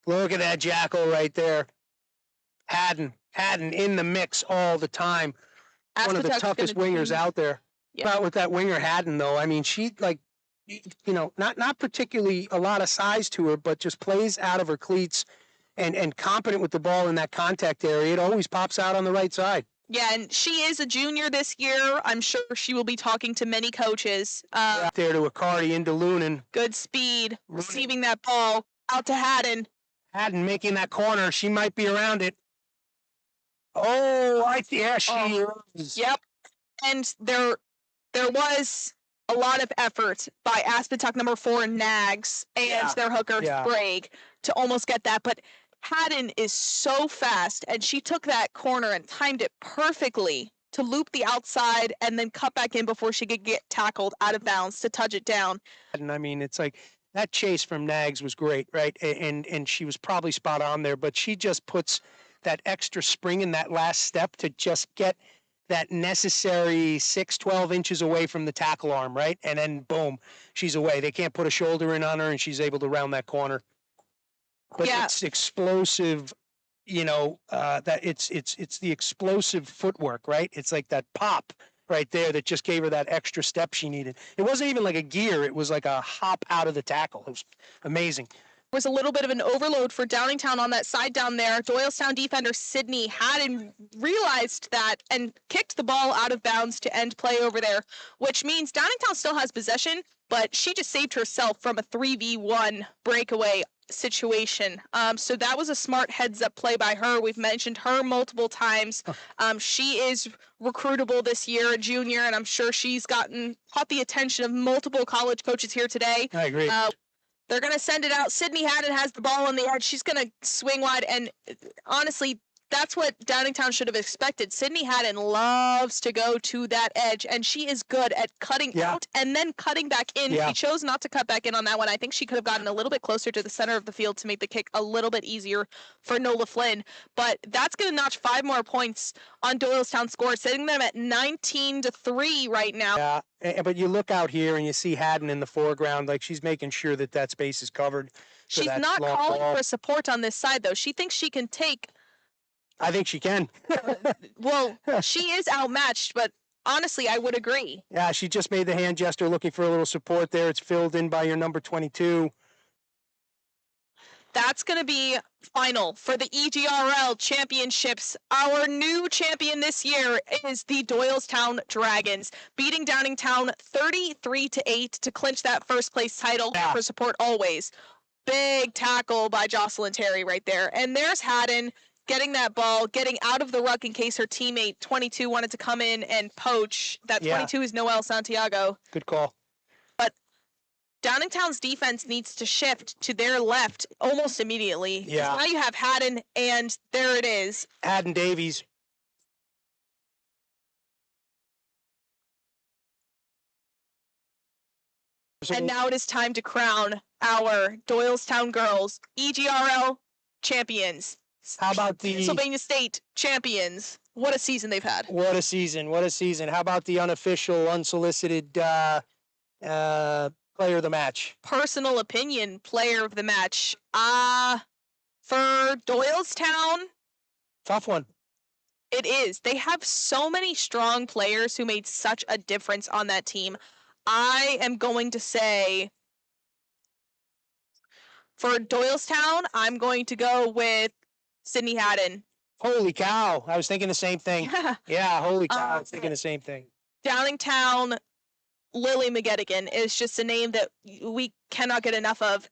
Look at that jackal right there. Haddon in the mix all the time. One of the toughest wingers out there. Yeah. About with that winger Haddon, though, I mean, she, like, you know, not particularly a lot of size to her, but just plays out of her cleats and competent with the ball in that contact area. It always pops out on the right side. Yeah, and she is a junior this year. I'm sure she will be talking to many coaches. Out there to Accardi into Lunan. Good speed, receiving that ball out to Haddon. Haddon making that corner. She might be around it. Oh, yeah, she is. Yep. And there was a lot of effort by Aspetuck number 4 Nags and their hooker Sprague to almost get that, but Haddon is so fast, and she took that corner and timed it perfectly to loop the outside and then cut back in before she could get tackled out of bounds to touch it down. And I mean, it's like that chase from Nags was great, right? And she was probably spot on there, but she just puts that extra spring in that last step to just get that necessary 12 inches away from the tackle arm, right? And then boom, she's away. They can't put a shoulder in on her, and she's able to round that corner. But it's explosive, you know, that it's the explosive footwork, right? It's like that pop right there that just gave her that extra step she needed. It wasn't even like a gear. It was like a hop out of the tackle. It was amazing. Was a little bit of an overload for Downingtown on that side down there. Doylestown defender Sydney Haddon realized that and kicked the ball out of bounds to end play over there, which means Downingtown still has possession, but she just saved herself from a 3v1 breakaway situation. So that was a smart heads-up play by her. We've mentioned her multiple times. She is recruitable this year, a junior, and I'm sure she's caught the attention of multiple college coaches here today. I agree. They're going to send it out. Sydney Haddon has the ball on the edge. She's going to swing wide. And honestly, that's what Downingtown should have expected. Sydney Haddon loves to go to that edge, and she is good at cutting out and then cutting back in. She chose not to cut back in on that one. I think she could have gotten a little bit closer to the center of the field to make the kick a little bit easier for Nola Flynn. But that's going to notch 5 more points on Doylestown score, setting them at 19-3 right now. Yeah, but you look out here and you see Haddon in the foreground, like she's making sure that that space is covered. She's not calling for support on this side, though. She thinks she can take... I think she can. Well, she is outmatched, but honestly, I would agree. Yeah, she just made the hand gesture looking for a little support there. It's filled in by your number 22. That's going to be final for the EGRL championships. Our new champion this year is the Doylestown Dragons, beating Downingtown 33-8 to clinch that first place title for support always. Big tackle by Jocelyn Terry right there. And there's Haddon getting that ball, getting out of the ruck in case her teammate 22 wanted to come in and poach. That 22 is Noel Santiago. Good call. But Downingtown's defense needs to shift to their left almost immediately. Yeah. Now you have Haddon, and there it is. Haddon Davies. And now it is time to crown our Doylestown girls EGRL champions. How about the Pennsylvania State champions? What a season they've had. What a season. What a season. How about the unofficial, unsolicited player of the match? Personal opinion, player of the match. For Doylestown. Tough one. It is. They have so many strong players who made such a difference on that team. I am going to say for Doylestown, I'm going to go with Sydney Haddon. Holy cow. I was thinking the same thing. Yeah, holy cow. I was thinking the same thing. Downingtown, Lily McGettigan is just a name that we cannot get enough of.